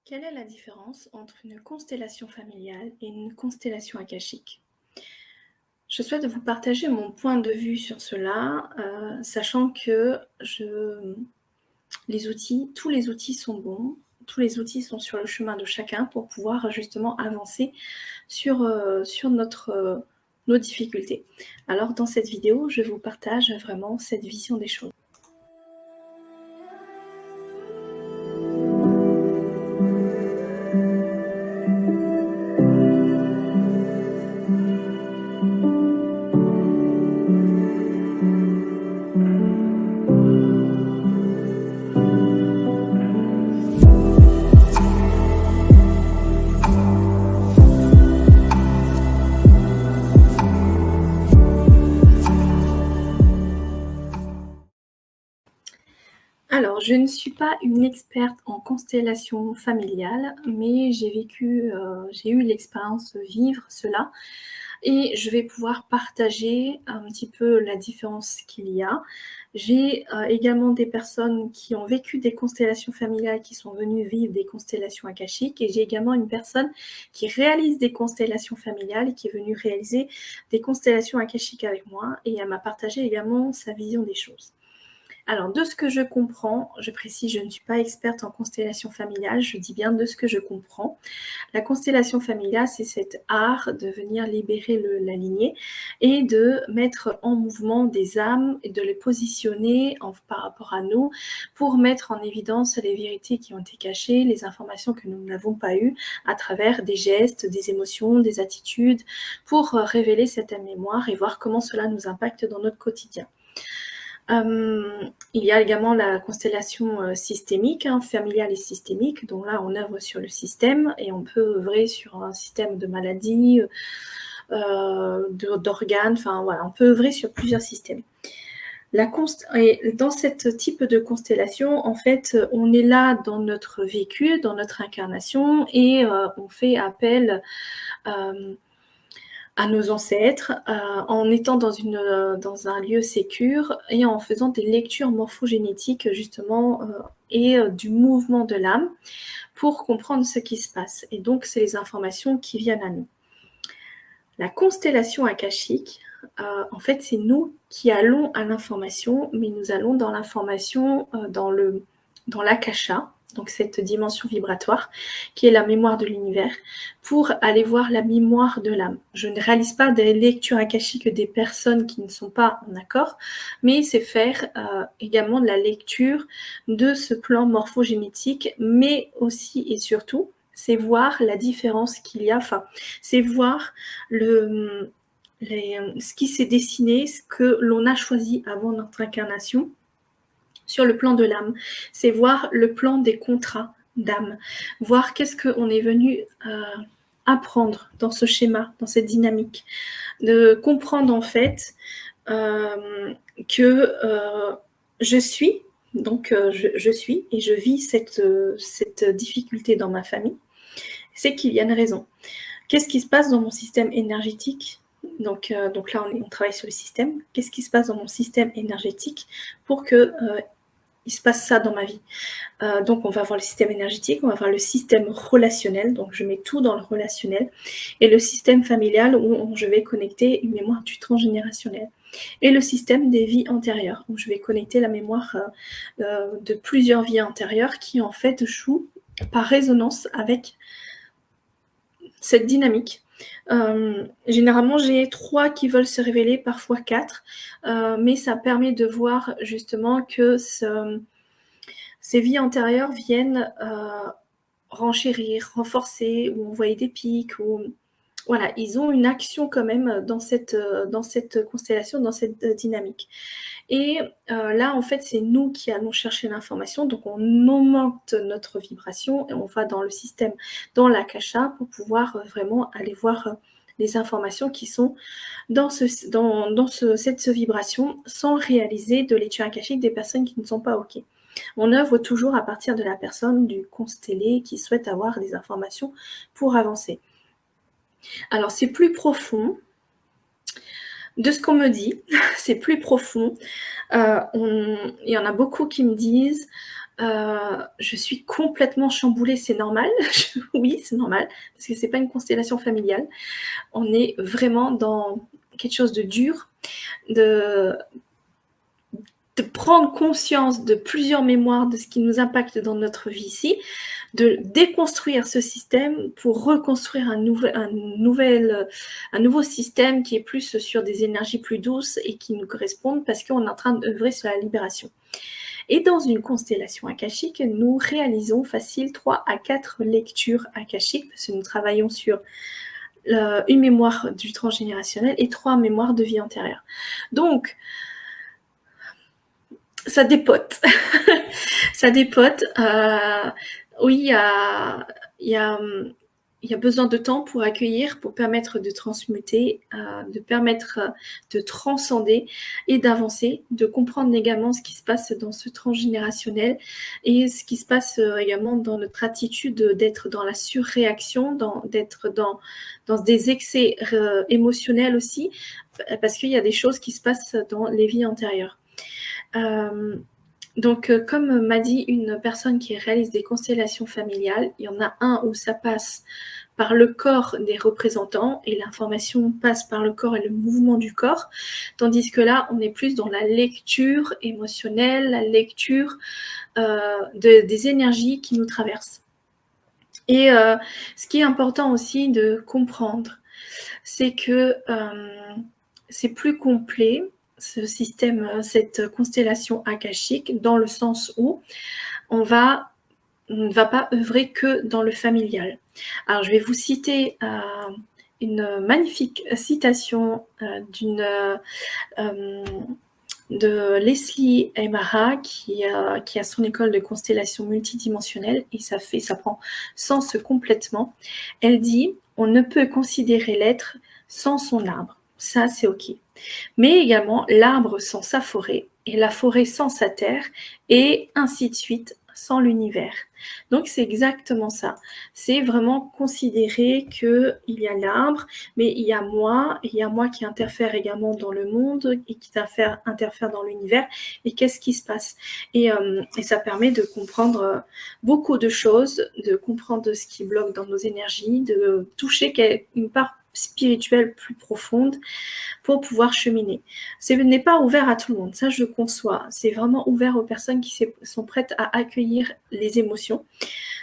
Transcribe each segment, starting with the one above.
Quelle est la différence entre une constellation familiale et une constellation akashique? Je souhaite vous partager mon point de vue sur cela, sachant que tous les outils sont bons, tous les outils sont sur le chemin de chacun pour pouvoir justement avancer sur nos difficultés. Alors dans cette vidéo, je vous partage vraiment cette vision des choses. Alors, je ne suis pas une experte en constellation familiale, mais j'ai eu l'expérience de vivre cela et je vais pouvoir partager un petit peu la différence qu'il y a. J'ai, également des personnes qui ont vécu des constellations familiales, qui sont venues vivre des constellations akashiques et j'ai également une personne qui réalise des constellations familiales et qui est venue réaliser des constellations akashiques avec moi et elle m'a partagé également sa vision des choses. Alors, de ce que je comprends, je précise, je ne suis pas experte en constellation familiale, je dis bien de ce que je comprends. La constellation familiale, c'est cet art de venir libérer la lignée et de mettre en mouvement des âmes et de les positionner par rapport à nous pour mettre en évidence les vérités qui ont été cachées, les informations que nous n'avons pas eues à travers des gestes, des émotions, des attitudes, pour révéler cette mémoire et voir comment cela nous impacte dans notre quotidien. Il y a également la constellation systémique, familiale et systémique, donc là on œuvre sur le système et on peut œuvrer sur un système de maladies, d'organes, enfin voilà, on peut œuvrer sur plusieurs systèmes. Et dans ce type de constellation, en fait, on est là dans notre vécu, dans notre incarnation et on fait appel à nos ancêtres, en étant dans un lieu sécure et en faisant des lectures morphogénétiques justement, du mouvement de l'âme pour comprendre ce qui se passe et donc c'est les informations qui viennent à nous. La constellation akashique, en fait, c'est nous qui allons à l'information, mais nous allons dans l'information, dans l'akasha, donc cette dimension vibratoire, qui est la mémoire de l'univers, pour aller voir la mémoire de l'âme. Je ne réalise pas des lectures akashiques des personnes qui ne sont pas en accord, mais c'est faire également de la lecture de ce plan morphogénétique, mais aussi et surtout, c'est voir la différence qu'il y a, enfin, c'est voir ce qui s'est dessiné, ce que l'on a choisi avant notre incarnation sur le plan de l'âme. C'est voir le plan des contrats d'âme, voir qu'est-ce qu'on est venu apprendre dans ce schéma, dans cette dynamique, de comprendre en fait que je suis, donc je suis et je vis cette difficulté dans ma famille, c'est qu'il y a une raison. Qu'est-ce qui se passe dans mon système énergétique? Donc là, on travaille sur le système. Qu'est-ce qui se passe dans mon système énergétique pour que il se passe ça dans ma vie? Donc on va voir le système énergétique, on va voir le système relationnel, donc je mets tout dans le relationnel, et le système familial où je vais connecter une mémoire du transgénérationnel. Et le système des vies antérieures, où je vais connecter la mémoire de plusieurs vies antérieures qui en fait jouent par résonance avec cette dynamique. Généralement, j'ai 3 qui veulent se révéler, parfois 4, mais ça permet de voir justement que ces vies antérieures viennent renchérir, renforcer ou envoyer des pics ou voilà, ils ont une action quand même dans cette constellation, dans cette dynamique. Et là, en fait, c'est nous qui allons chercher l'information, donc on augmente notre vibration et on va dans le système, dans l'akasha pour pouvoir vraiment aller voir les informations qui sont dans cette vibration sans réaliser de lecture akashique des personnes qui ne sont pas OK. On œuvre toujours à partir de la personne, du constellé qui souhaite avoir des informations pour avancer. Alors c'est plus profond, de ce qu'on me dit, c'est plus profond. Il y en a beaucoup qui me disent Je suis complètement chamboulée, c'est normal. Oui, c'est normal, parce que c'est pas une constellation familiale. On est vraiment dans quelque chose de dur, de prendre conscience de plusieurs mémoires de ce qui nous impacte dans notre vie ici, de déconstruire ce système pour reconstruire un nouveau système qui est plus sur des énergies plus douces et qui nous correspondent parce qu'on est en train d'œuvrer sur la libération. Et dans une constellation akashique, nous réalisons facile 3 à 4 lectures akashiques parce que nous travaillons sur une mémoire du transgénérationnel et 3 mémoires de vie antérieure. Donc, ça dépote. Ça dépote. Oui, il y a besoin de temps pour accueillir, pour permettre de transmuter, de permettre de transcender et d'avancer, de comprendre également ce qui se passe dans ce transgénérationnel et ce qui se passe également dans notre attitude d'être dans la surréaction, d'être dans des excès émotionnels aussi, parce qu'il y a des choses qui se passent dans les vies antérieures. Donc, comme m'a dit une personne qui réalise des constellations familiales, il y en a un où ça passe par le corps des représentants et l'information passe par le corps et le mouvement du corps, tandis que là, on est plus dans la lecture émotionnelle, la lecture des énergies qui nous traversent. Et ce qui est important aussi de comprendre, c'est que c'est plus complet, ce système, cette constellation akashique, dans le sens où on ne va pas œuvrer que dans le familial. Alors, je vais vous citer une magnifique citation de Leslie Aymara qui a son école de constellation multidimensionnelle et ça prend sens complètement. Elle dit « On ne peut considérer l'être sans son arbre ». Ça, c'est OK. Mais également l'arbre sans sa forêt et la forêt sans sa terre et ainsi de suite sans l'univers. Donc c'est exactement ça. C'est vraiment considérer qu'il y a l'arbre, mais il y a moi qui interfère également dans le monde et qui interfère dans l'univers. Et qu'est-ce qui se passe ? Et ça permet de comprendre beaucoup de choses, de comprendre ce qui bloque dans nos énergies, de toucher une part spirituelle plus profonde pour pouvoir cheminer. Ce n'est pas ouvert à tout le monde, ça je conçois. C'est vraiment ouvert aux personnes qui sont prêtes à accueillir les émotions.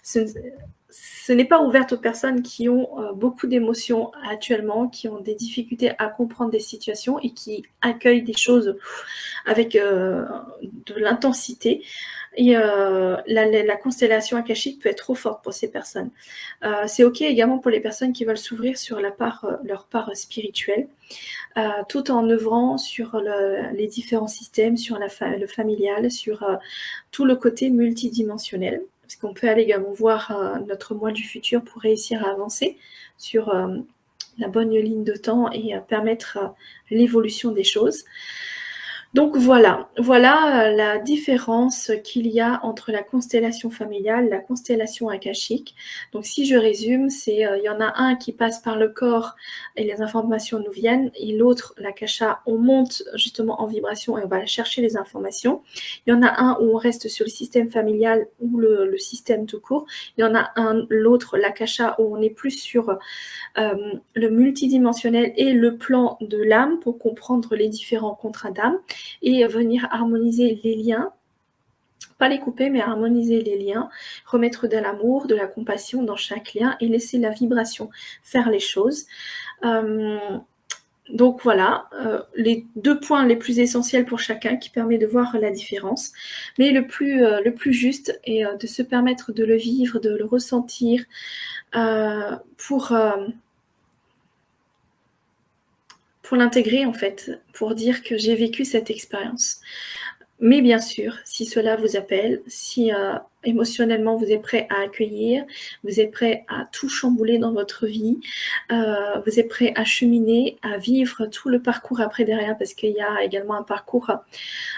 Ce n'est pas ouvert aux personnes qui ont beaucoup d'émotions actuellement, qui ont des difficultés à comprendre des situations et qui accueillent des choses avec de l'intensité. Et la constellation akashique peut être trop forte pour ces personnes. C'est OK également pour les personnes qui veulent s'ouvrir sur leur part spirituelle, tout en œuvrant sur les différents systèmes, sur le familial, sur tout le côté multidimensionnel. Parce qu'on peut aller également voir notre moi du futur pour réussir à avancer sur la bonne ligne de temps et permettre l'évolution des choses. Donc voilà la différence qu'il y a entre la constellation familiale, la constellation akashique. Donc si je résume, c'est il y en a un qui passe par le corps et les informations nous viennent, et l'autre, l'akasha, on monte justement en vibration et on va chercher les informations. Il y en a un où on reste sur le système familial ou le système tout court. Il y en a l'autre, l'akasha, où on est plus sur le multidimensionnel et le plan de l'âme pour comprendre les différents contrats d'âme et venir harmoniser les liens, pas les couper, mais harmoniser les liens, remettre de l'amour, de la compassion dans chaque lien et laisser la vibration faire les choses. Donc voilà, les 2 points les plus essentiels pour chacun qui permet de voir la différence. Mais le plus juste est de se permettre de le vivre, de le ressentir pour l'intégrer en fait, pour dire que j'ai vécu cette expérience. Mais bien sûr, si cela vous appelle, si émotionnellement vous êtes prêt à accueillir, vous êtes prêt à tout chambouler dans votre vie, vous êtes prêt à cheminer, à vivre tout le parcours après derrière, parce qu'il y a également un parcours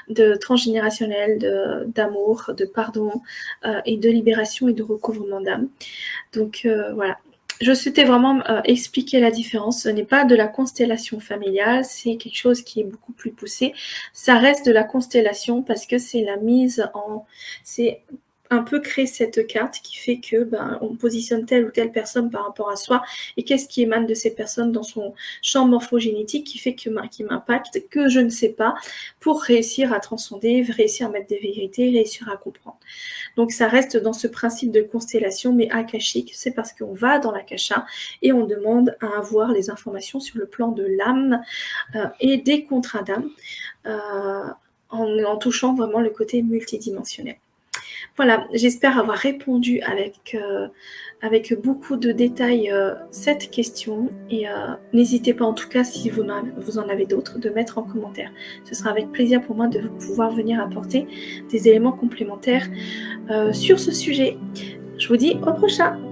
de transgénérationnel, d'amour, de pardon et de libération et de recouvrement d'âme. Donc voilà. Je souhaitais vraiment expliquer la différence. Ce n'est pas de la constellation familiale, c'est quelque chose qui est beaucoup plus poussé. Ça reste de la constellation parce que c'est la mise en... C'est un peu créer cette carte qui fait que on positionne telle ou telle personne par rapport à soi et qu'est-ce qui émane de ces personnes dans son champ morphogénétique qui fait que qui m'impacte, que je ne sais pas, pour réussir à transcender, réussir à mettre des vérités, réussir à comprendre. Donc ça reste dans ce principe de constellation, mais akashique, c'est parce qu'on va dans l'akasha et on demande à avoir les informations sur le plan de l'âme et des contrats d'âme, en touchant vraiment le côté multidimensionnel. Voilà, j'espère avoir répondu avec beaucoup de détails cette question et n'hésitez pas en tout cas si vous en avez d'autres de mettre en commentaire. Ce sera avec plaisir pour moi de pouvoir venir apporter des éléments complémentaires sur ce sujet. Je vous dis au prochain!